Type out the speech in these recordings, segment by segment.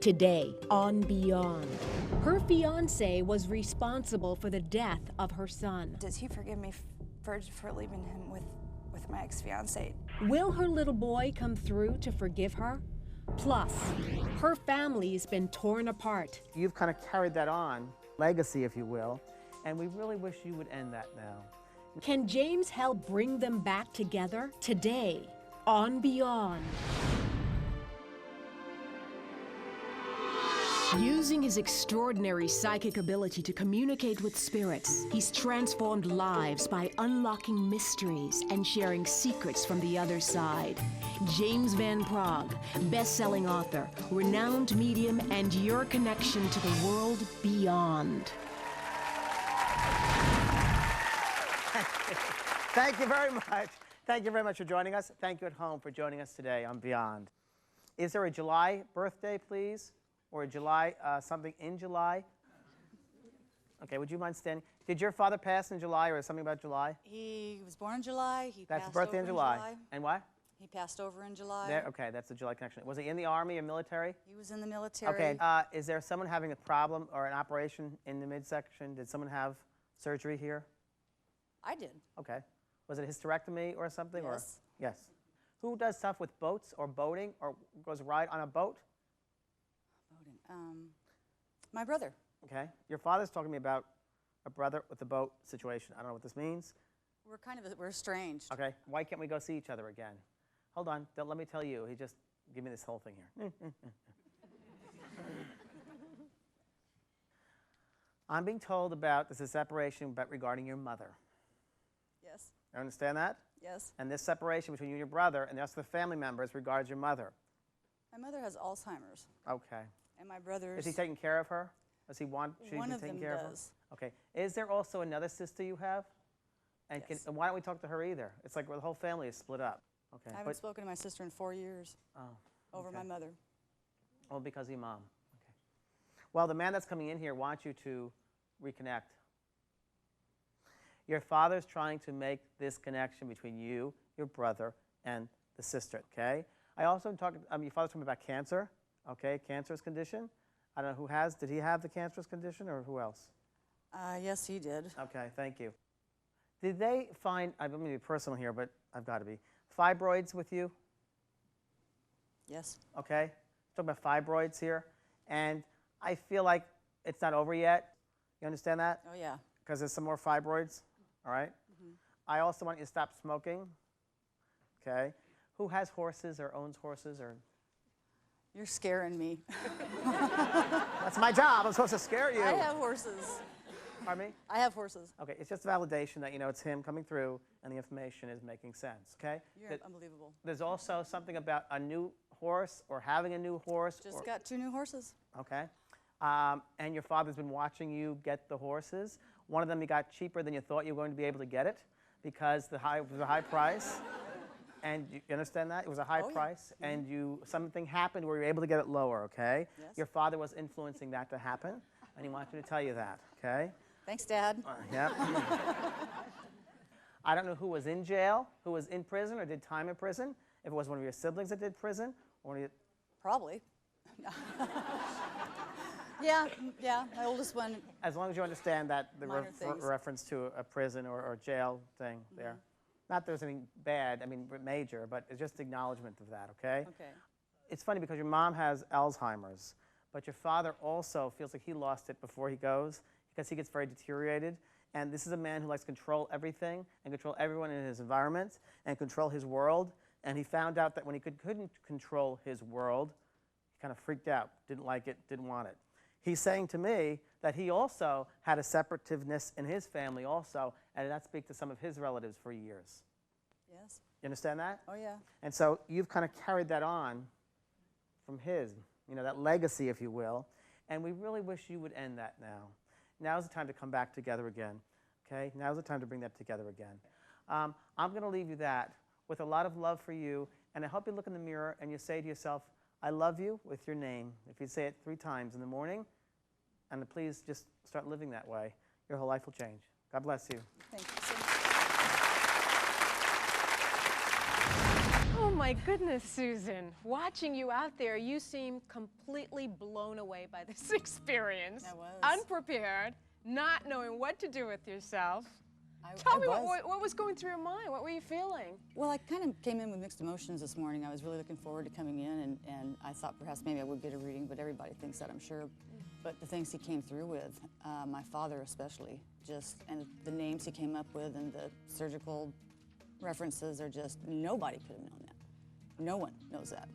Today on Beyond, her fiancé was responsible for the death of her son. Does he forgive me for leaving him with my ex-fiancé? Will her little boy come through to forgive her? Plus, her family's been torn apart. You've kind of carried that on, legacy if you will, and we really wish you would end that now. Can James help bring them back together? Today on Beyond. Using his extraordinary psychic ability to communicate with spirits, he's transformed lives by unlocking mysteries and sharing secrets from the other side. James Van Praagh, best-selling author, renowned medium, and your connection to the world beyond. Thank you very much. Thank you very much for joining us. Thank you at home for joining us today on Beyond. Is there a July birthday, please? Or a July, something in July? Okay, would you mind standing? Did your father pass in July, or something about July? He was born in July. He That's passed birthday over in July. And what? He passed over in July. There, okay, that's the July connection. Was he in the Army or military? He was in the military. Okay, is there someone having a problem or an operation in the midsection? Did someone have surgery here? I did. Okay. Was it a hysterectomy or something? Yes. Or? Yes. Who does stuff with boats or boating or goes ride on a boat? Boating. My brother. Okay. Your father's talking to me about a brother with a boat situation. I don't know what this means. We're estranged. Okay. Why can't we go see each other again? Hold on. Let me tell you. He just gave me this whole thing here. I'm being told about this is separation, but regarding your mother. Yes. You understand that? Yes. And this separation between you and your brother and the rest of the family members regards your mother. My mother has Alzheimer's. Okay. And my brother's. Is he taking care of her? Does he want? Should One he of be taking them care does. of her? Okay. Is there also another sister you have? And, Yes. and why don't we talk to her either? It's like the whole family is split up. Okay. I haven't spoken to my sister in 4 years. Oh, Over okay. my mother. Oh, because of your mom. Okay. Well, the man that's coming in here wants you to reconnect. Your father's trying to make this connection between you, your brother, and the sister, okay? I also talked, your father's talking about cancer, okay, cancerous condition. I don't know who has, did he have the cancerous condition or who else? Yes, he did. Okay, thank you. Did they find, I'm going to be personal here, but I've got to be, fibroids with you? Yes. Okay, talking about fibroids here, and I feel like it's not over yet. You understand that? Oh, yeah. Because there's some more fibroids, all right? Mm-hmm. I also want you to stop smoking, okay? Who has horses or owns horses or? You're scaring me. That's my job, I'm supposed to scare you. I have horses. Pardon me? I have horses. Okay, it's just validation that, you know, it's him coming through and the information is making sense, okay? You're unbelievable. There's also something about a new horse or having a new horse. Just got 2 new horses. Okay. And your father's been watching you get the horses. One of them you got cheaper than you thought you were going to be able to get it because it was a high price. And you understand that? It was a high price. Mm-hmm. And something happened where you were able to get it lower, okay? Yes. Your father was influencing that to happen, and he wants me to tell you that, okay? Thanks, Dad. Yep. I don't know who was in jail, who was in prison or did time in prison, if it was one of your siblings that did prison, or one of your... Probably. Yeah, my oldest one. As long as you understand that the Minor things. reference to a prison or jail thing there. Not that there's anything bad, I mean major, but it's just acknowledgement of that, okay? Okay. It's funny because your mom has Alzheimer's, but your father also feels like he lost it before he goes because he gets very deteriorated. And this is a man who likes to control everything and control everyone in his environment and control his world. And he found out that when he couldn't control his world, he kind of freaked out, didn't like it, didn't want it. He's saying to me that he also had a separativeness in his family also, and that speaks to some of his relatives for years. Yes. You understand that? Oh, yeah. And so you've kind of carried that on from his, you know, that legacy, if you will. And we really wish you would end that now. Now's the time to come back together again, okay? Now's the time to bring that together again. I'm going to leave you that with a lot of love for you, and I hope you look in the mirror and you say to yourself, I love you with your name. If you say it 3 times in the morning, and please just start living that way, your whole life will change. God bless you. Thank you so much. Oh my goodness, Susan. Watching you out there, you seem completely blown away by this experience. I was. Unprepared, not knowing what to do with yourself. Tell me what was going through your mind. What were you feeling? Well, I kind of came in with mixed emotions this morning. I was really looking forward to coming in, and I thought perhaps maybe I would get a reading, but everybody thinks that, I'm sure. But the things he came through with, my father especially, and the names he came up with and the surgical references are just, nobody could have known that. No one knows that.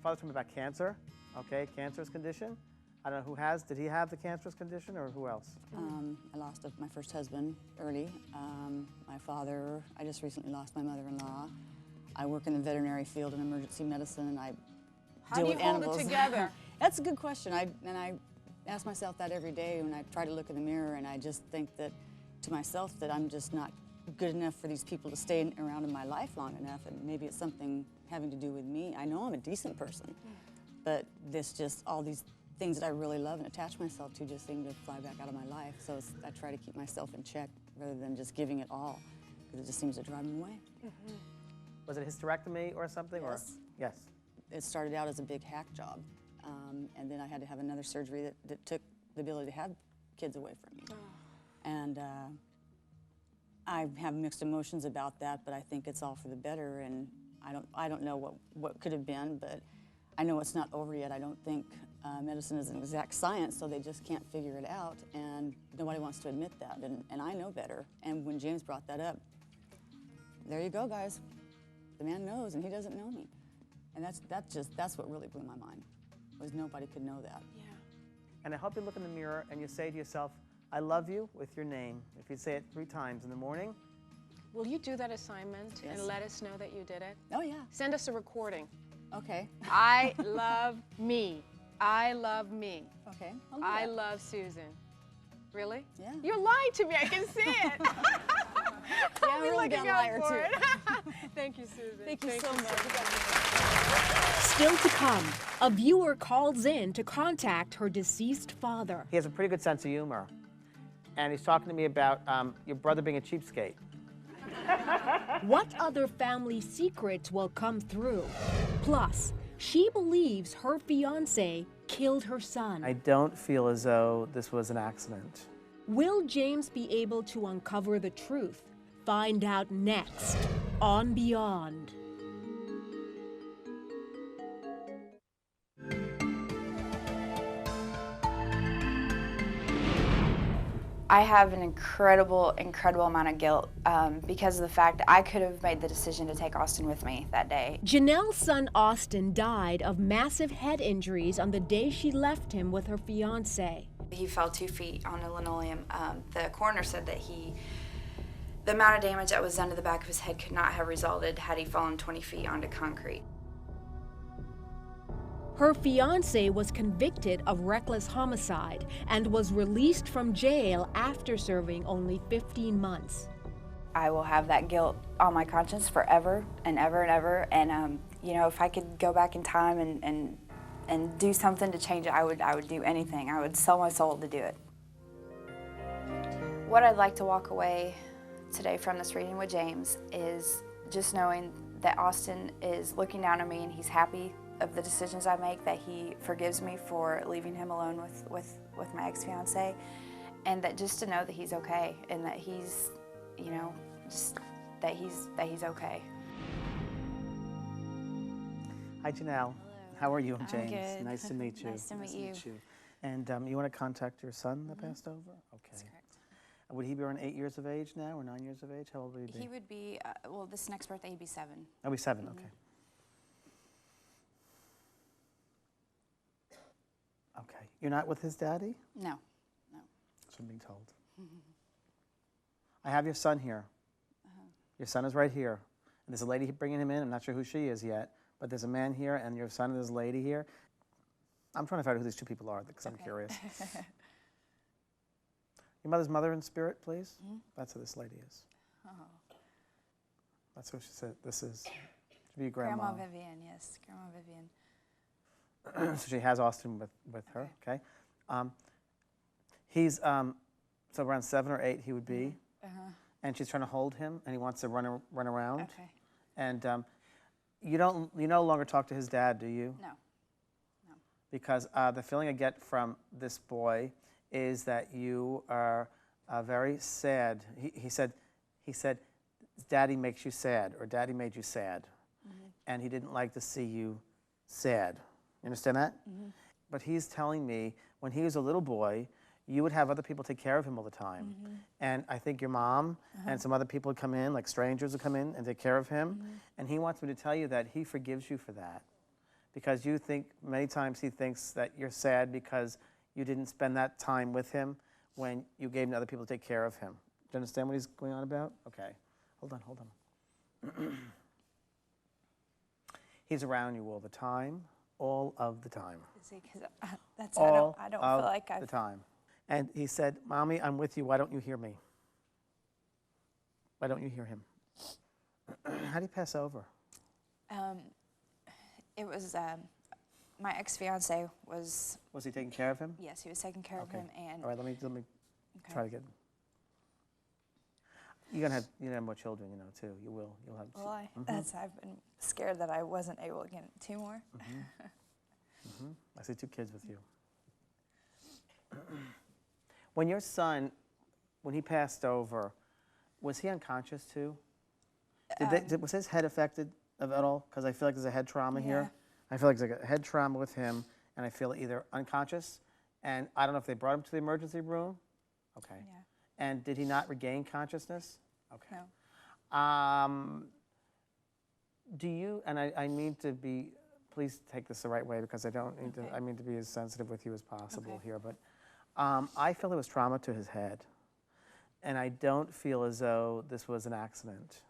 Father told me about cancer, okay, cancerous condition. I don't know did he have the cancerous condition or who else? I lost my first husband early. My father, I just recently lost my mother-in-law. I work in the veterinary field in emergency medicine. I deal with animals. How do you hold it together? That's a good question. I ask myself that every day when I try to look in the mirror, and I just think that to myself that I'm just not good enough for these people to stay around in my life long enough, and maybe it's something having to do with me. I know I'm a decent person, but all these things that I really love and attach myself to just seem to fly back out of my life. So I try to keep myself in check rather than just giving it all, because it just seems to drive me away. Was it a hysterectomy or something? Yes. Or? Yes. It started out as a big hack job, and then I had to have another surgery that took the ability to have kids away from me. And I have mixed emotions about that, but I think it's all for the better, and I don't know what could have been, but I know it's not over yet. I don't think medicine is an exact science, so they just can't figure it out, and nobody wants to admit that, and I know better. And when James brought that up, there you go, guys. The man knows, and he doesn't know me. And that's what really blew my mind, was nobody could know that. Yeah. And I hope you look in the mirror and you say to yourself, I love you with your name. If you say it 3 times in the morning. Will you do that assignment Yes. and let us know that you did it? Oh, yeah. Send us a recording. Okay. I love me. I love me. Okay. I'll do I that. love Susan. Really? Yeah. You're lying to me. I can see it. Yeah, I'm a really looking damn out liar, for too. it. Thank you, Susan. Thank you so much. Still to come, a viewer calls in to contact her deceased father. He has a pretty good sense of humor. And he's talking to me about your brother being a cheapskate. What other family secrets will come through? Plus, she believes her fiancé killed her son. I don't feel as though this was an accident. Will James be able to uncover the truth? Find out next on Beyond. I have an incredible amount of guilt because of the fact I could have made the decision to take Austin with me that day. Janelle's son Austin died of massive head injuries on the day she left him with her fiancé. He fell 2 feet on the linoleum. The coroner said that the amount of damage that was done to the back of his head could not have resulted had he fallen 20 feet onto concrete. Her fiancé was convicted of reckless homicide and was released from jail after serving only 15 months. I will have that guilt on my conscience forever and ever and ever. And you know, if I could go back in time and do something to change it, I would do anything. I would sell my soul to do it. What I'd like to walk away today from this reading with James is just knowing that Austin is looking down on me and he's happy of the decisions I make, that he forgives me for leaving him alone with my ex-fiance, and that just to know that he's okay and that he's, you know, just that he's okay. Hi, Jenelle. How are you? I'm James. good. Nice to meet you. Nice to meet you. And you want to contact your son that passed over? Okay. That's correct. Would he be around 8 years of age now, or 9 years of age? How old would he be? He would be, well, this next birthday he'd be 7. Oh, he's 7. Okay. Okay. You're not with his daddy? No, no. That's what I'm being told. I have your son here. Your son is right here. And there's a lady bringing him in. I'm not sure who she is yet, but there's a man here, and your son and there's a lady here. I'm trying to find out who these 2 people are because I'm curious. Your mother's mother in spirit, please? That's who this lady is. Oh. That's who she said this is. Should be your grandma. Grandma Vivian, yes, Grandma Vivian. So she has Austin with her, okay? He's, so around 7 or 8 he would be. And she's trying to hold him, and he wants to run around. Okay. And You no longer talk to his dad, do you? No. Because the feeling I get from this boy is that you are very sad. He said, Daddy makes you sad, or Daddy made you sad. And he didn't like to see you sad. You understand that? But he's telling me when he was a little boy, you would have other people take care of him all the time. And I think your mom and some other people would come in, like strangers would come in and take care of him. And he wants me to tell you that he forgives you for that. Because you think, many times he thinks that you're sad because you didn't spend that time with him when you gave him to other people to take care of him. Do you understand what he's going on about? Okay. Hold on. He's around you all the time, all of the time. See, 'cause that's All I don't of feel like the time. And he said, Mommy, I'm with you. Why don't you hear me? Why don't you hear him? How do you pass over? It was my ex-fiance was. Was he taking care of him? Yes, he was taking care of him, and. All right, let me try to get. You're gonna have more children, too. You'll have. Well, I've been scared that I wasn't able to get 2 more. I see 2 kids with you. When your son, when he passed over, was he unconscious too? Was his head affected at all? Because I feel like there's a head trauma here. I feel like there's like a head trauma with him, and I feel either unconscious, and I don't know if they brought him to the emergency room. Okay. Yeah. And did he not regain consciousness? Okay. No. Do you, and I mean to be, please take this the right way because I don't need to, I mean to be as sensitive with you as possible here, but I feel it was trauma to his head. And I don't feel as though this was an accident.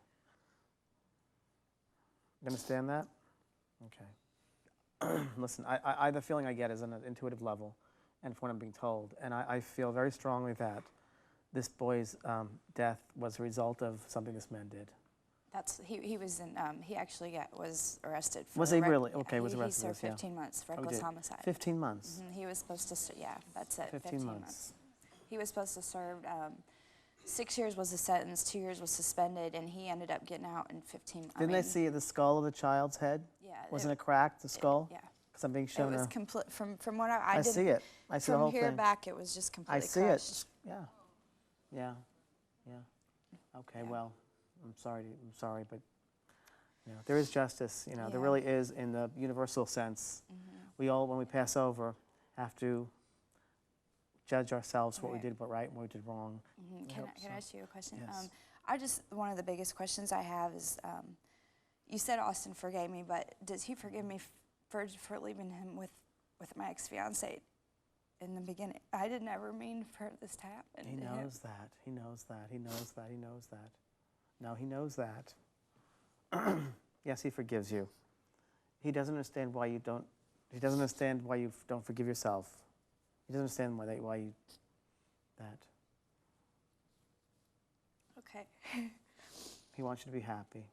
You understand that? Okay. Listen, the feeling I get is on an intuitive level and from what I'm being told. And I feel very strongly that this boy's death was a result of something this man did. He was in. He actually was arrested. For Was he really? Okay, was he arrested. He served 15 months for reckless homicide. 15 months. He was supposed to. Yeah, that's it. 15 months. He was supposed to serve. 6 years was the sentence. 2 years was suspended, and he ended up getting out in 15. Didn't they see the skull of the child's head? Yeah. Wasn't it cracked, the skull? Yeah. Because I'm being shown. It was complete. From what I did. I see it. I see the whole thing. From here back, it was just completely I see crushed. it. Yeah. Yeah. Yeah. Okay. Well, I'm sorry, but there is justice. There really is in the universal sense. We all, when we pass over, have to judge ourselves what we did right and what we did wrong. Can I ask you a question? Yes. One of the biggest questions I have is, you said Austin forgave me, but does he forgive me for leaving him with my ex-fiance in the beginning? I didn't ever mean for this to happen. He knows that. He knows that. He knows that. He knows that. No, he knows that. Yes, he forgives you. He doesn't understand why you don't. He doesn't understand why you don't forgive yourself. He doesn't understand why you that. Okay. He wants you to be happy.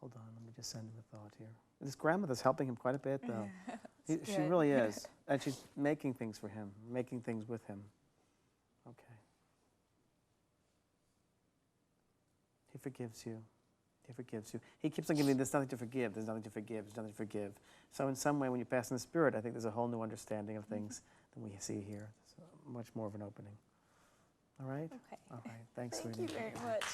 Hold on, let me just send him a thought here. This grandmother's helping him quite a bit, though. She really is, and she's making things for him, making things with him. Okay. He forgives you. He forgives you. He keeps on giving you, there's nothing to forgive, there's nothing to forgive, there's nothing to forgive. So in some way, when you pass in the Spirit, I think there's a whole new understanding of things than we see here. It's much more of an opening. All right? Okay. All right. Thanks, Thank sweetie. you very much.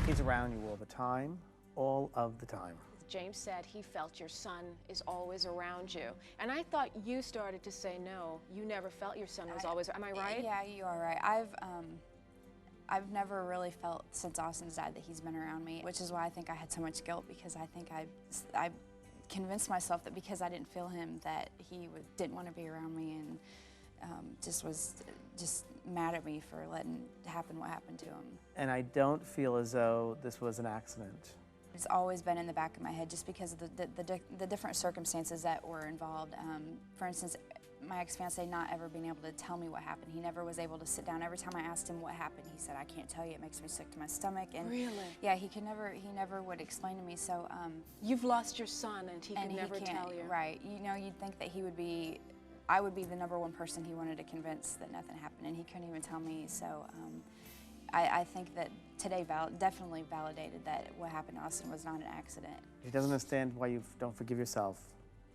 He's around you all the time, all of the time. James said he felt your son is always around you. And I thought you started to say no. You never felt your son was always, am I right? Yeah, you are right. I've never really felt since Austin's died that he's been around me, which is why I think I had so much guilt, because I think I convinced myself that because I didn't feel him that he didn't want to be around me, and was mad at me for letting happen what happened to him. And I don't feel as though this was an accident. It's always been in the back of my head just because of the different circumstances that were involved. For instance, my ex-fiance not ever being able to tell me what happened. He never was able to sit down. Every time I asked him what happened, he said, I can't tell you, it makes me sick to my stomach. And really? Yeah, he never would explain to me. So you've lost your son and he can never tell you. Right. You'd think that I would be the #1 person he wanted to convince that nothing happened, and he couldn't even tell me. So I think that today definitely validated that what happened to Austin was not an accident. He doesn't understand why you don't forgive yourself.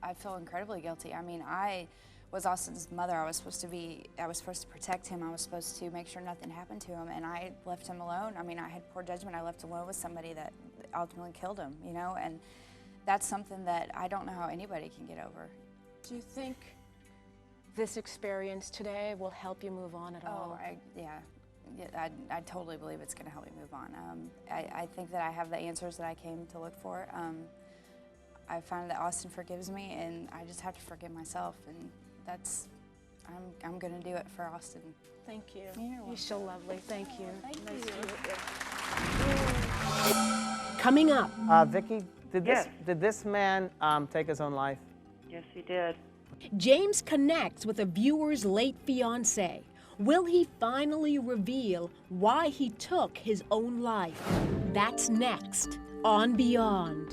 I feel incredibly guilty. I mean, I was Austin's mother. I was supposed to protect him. I was supposed to make sure nothing happened to him, and I left him alone. I mean, I had poor judgment. I left alone with somebody that ultimately killed him, you know, and that's something that I don't know how anybody can get over. Do you think this experience today will help you move on at all? I totally believe it's going to help me move on. I think that I have the answers that I came to look for. I found that Austin forgives me, and I just have to forgive myself, and I'm going to do it for Austin. Thank you. You're so lovely. Thank you. Thank you. Coming up, Vicki, did this man take his own life? Yes, he did. James connects with a viewer's late fiancé. Will he finally reveal why he took his own life? That's next on Beyond.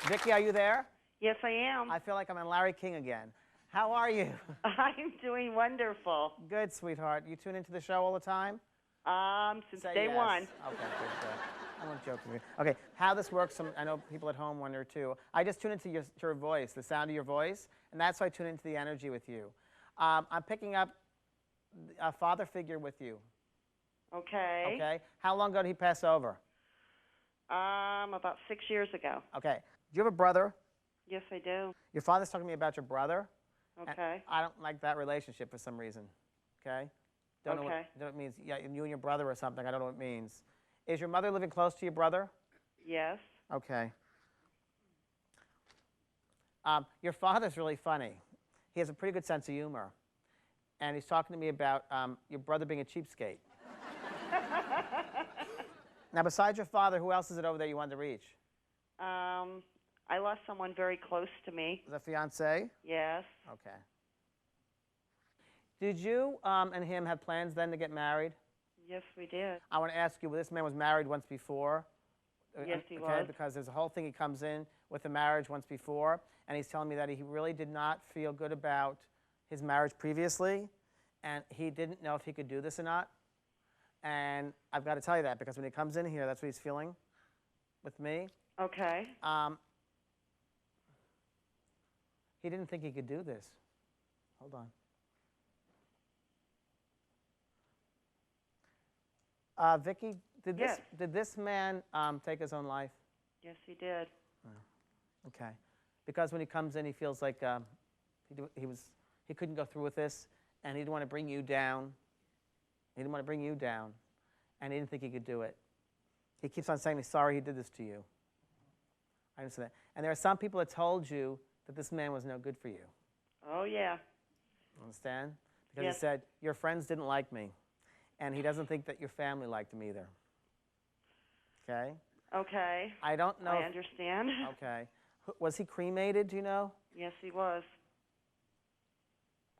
Vicki, are you there? Yes, I am. I feel like I'm in Larry King again. How are you? I'm doing wonderful. Good, sweetheart. You tune into the show all the time? Since Say day yes. one. Okay, good. I won't joke with you. Okay, how this works, I know people at home wonder too. I just tune into your voice, the sound of your voice, and that's why I tune into the energy with you. I'm picking up a father figure with you. Okay. Okay. How long ago did he pass over? About 6 years ago. Okay. Do you have a brother? Yes, I do. Your father's talking to me about your brother. Okay. I don't like that relationship for some reason. Okay? Don't know what it means. Yeah, you and your brother or something. I don't know what it means. Is your mother living close to your brother? Yes. Okay. Your father's really funny. He has a pretty good sense of humor. And he's talking to me about your brother being a cheapskate. Now, besides your father, who else is it over there you wanted to reach? I lost someone very close to me. The fiancé? Yes. Okay. Did you and him have plans then to get married? Yes, we did. I want to ask you, this man was married once before. Yes, he was. Because there's a whole thing he comes in with the marriage once before, and he's telling me that he really did not feel good about his marriage previously, and he didn't know if he could do this or not. And I've got to tell you that, because when he comes in here, that's what he's feeling with me. Okay. He didn't think he could do this. Hold on. Vicki, did this man take his own life? Yes, he did. Oh, okay. Because when he comes in, he feels like he couldn't go through with this, and he didn't want to bring you down. He didn't want to bring you down, and he didn't think he could do it. He keeps on saying he's sorry he did this to you. I understand that. And there are some people that told you that this man was no good for you. Oh, yeah. Understand? Because Yes. he said, your friends didn't like me, and he doesn't think that your family liked him either. Okay? Okay. I don't know. I understand. Okay. Was he cremated, do you know? Yes, he was.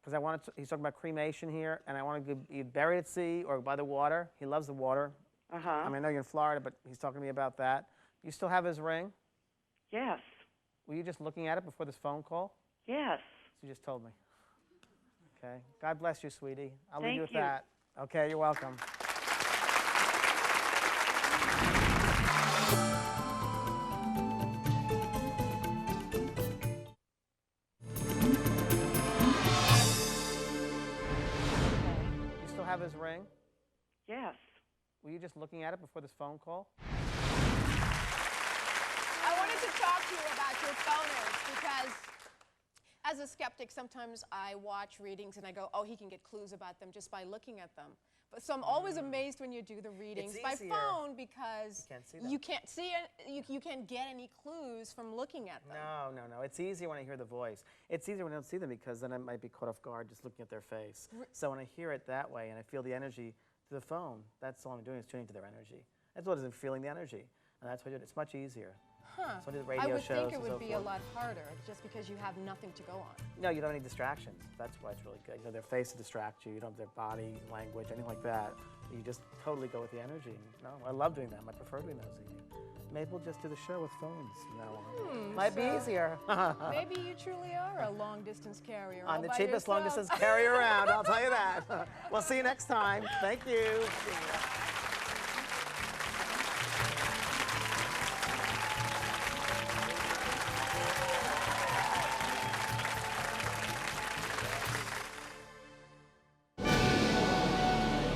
Because he's talking about cremation here, and I want to be buried at sea or by the water. He loves the water. Uh-huh. I mean, I know you're in Florida, but he's talking to me about that. You still have his ring? Yes. Were you just looking at it before this phone call? Yes. So you just told me. Okay. God bless you, sweetie. I'll leave Thank you with you. that. Okay, you're welcome. You still have his ring? Yes. Were you just looking at it before this phone call? I wanted to talk to you about your phoners because as a skeptic, sometimes I watch readings and I go, oh, he can get clues about them just by looking at them. But so I'm always amazed when you do the readings by easier. phone because You can't see them. you can't see it, you can't get any clues from looking at them. No. It's easier when I hear the voice. It's easier when I don't see them because then I might be caught off guard just looking at their face. So when I hear it that way and I feel the energy through the phone, that's all I'm doing is tuning to their energy. That's what it is, feeling the energy. And that's what it's much easier. Huh. So many radio I would shows think it and would so be a forth. lot harder just because you have nothing to go on. No, you don't have any distractions. That's why it's really good. You know, their face to distract you. You don't have their body language, anything like that. You just totally go with the energy. No, I love doing them. I prefer doing those. Maybe we'll just do the show with phones from now on. Might be easier. Maybe you truly are a long-distance carrier. I'm all the by cheapest yourself. long-distance carrier around, I'll tell you that. We'll see you next time. Thank you.